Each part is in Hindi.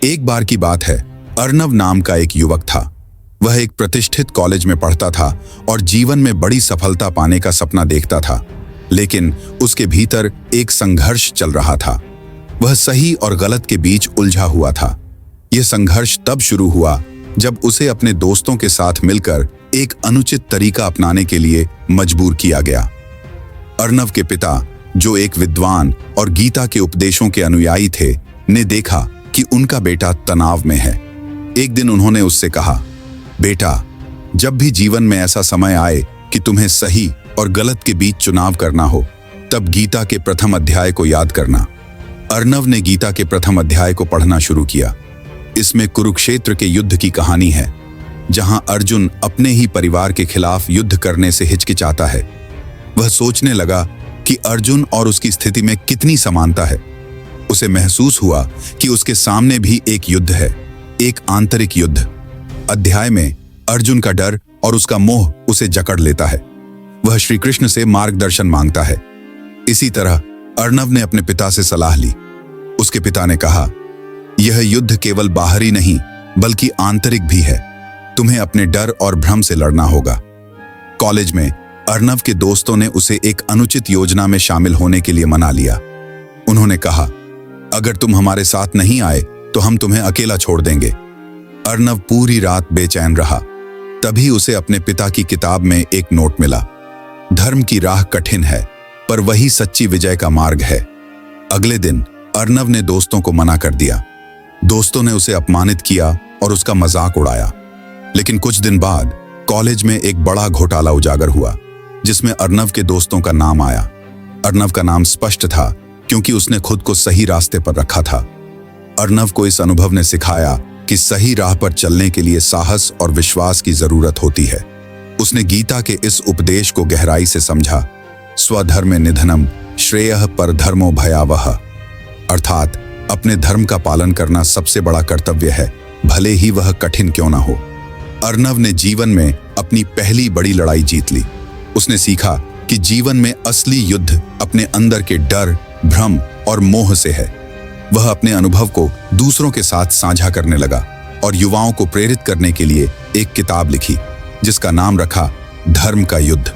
एक बार की बात है, अर्नव नाम का एक युवक था। वह एक प्रतिष्ठित कॉलेज में पढ़ता था और जीवन में बड़ी सफलता पाने का सपना देखता था, लेकिन उसके भीतर एक संघर्ष चल रहा था। वह सही और गलत के बीच उलझा हुआ था। यह संघर्ष तब शुरू हुआ जब उसे अपने दोस्तों के साथ मिलकर एक अनुचित तरीका अपनाने के लिए मजबूर किया गया। अर्नव के पिता, जो एक विद्वान और गीता के उपदेशों के अनुयायी थे, ने देखा कि उनका बेटा तनाव में है। एक दिन उन्होंने उससे कहा, बेटा, जब भी जीवन में ऐसा समय आए कि तुम्हें सही और गलत के बीच चुनाव करना हो, तब गीता के प्रथम अध्याय को याद करना। अर्नव ने गीता के प्रथम अध्याय को पढ़ना शुरू किया। इसमें कुरुक्षेत्र के युद्ध की कहानी है, जहां अर्जुन अपने ही परिवार के खिलाफ युद्ध करने से हिचकिचाता है। वह सोचने लगा कि अर्जुन और उसकी स्थिति में कितनी समानता है। उसे महसूस हुआ कि उसके सामने भी एक युद्ध है, एक आंतरिक युद्ध। अध्याय में अर्जुन का डर और उसका मोह उसे जकड़ लेता है। वह श्री कृष्ण से मार्गदर्शन मांगता है। इसी तरह अर्नव ने अपने पिता से सलाह ली। उसके पिता ने कहा, यह युद्ध केवल बाहरी नहीं बल्कि आंतरिक भी है। तुम्हें अपने डर और भ्रम से लड़ना होगा। कॉलेज में अर्नव के दोस्तों ने उसे एक अनुचित योजना में शामिल होने के लिए मना लिया। उन्होंने कहा, अगर तुम हमारे साथ नहीं आए तो हम तुम्हें अकेला छोड़ देंगे। अर्नव पूरी रात बेचैन रहा। तभी उसे अपने पिता की किताब में एक नोट मिला, धर्म की राह कठिन है, पर वही सच्ची विजय का मार्ग है। अगले दिन अर्नव ने दोस्तों को मना कर दिया। दोस्तों ने उसे अपमानित किया और उसका मजाक उड़ाया। लेकिन कुछ दिन बाद कॉलेज में एक बड़ा घोटाला उजागर हुआ, जिसमें अर्नव के दोस्तों का नाम आया। अर्नव का नाम स्पष्ट था, क्योंकि उसने खुद को सही रास्ते पर रखा था। अर्नव को इस अनुभव ने सिखाया कि सही राह पर चलने के लिए साहस और विश्वास की जरूरत होती है। उसने गीता के इस उपदेश को गहराई से समझा, स्वधर्मे निधनम श्रेयः परधर्मो भयावह, अर्थात अपने धर्म का पालन करना सबसे बड़ा कर्तव्य है, भले ही वह कठिन क्यों ना हो। अर्नव ने जीवन में अपनी पहली बड़ी लड़ाई जीत ली। उसने सीखा कि जीवन में असली युद्ध अपने अंदर के डर, भ्रम और मोह से है। वह अपने अनुभव को दूसरों के साथ साझा करने लगा और युवाओं को प्रेरित करने के लिए एक किताब लिखी, जिसका नाम रखा धर्म का युद्ध।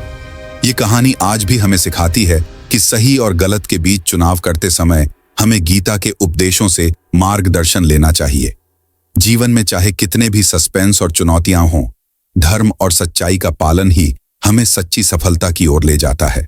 ये कहानी आज भी हमें सिखाती है कि सही और गलत के बीच चुनाव करते समय हमें गीता के उपदेशों से मार्गदर्शन लेना चाहिए। जीवन में चाहे कितने भी सस्पेंस और चुनौतियां हों, धर्म और सच्चाई का पालन ही हमें सच्ची सफलता की ओर ले जाता है।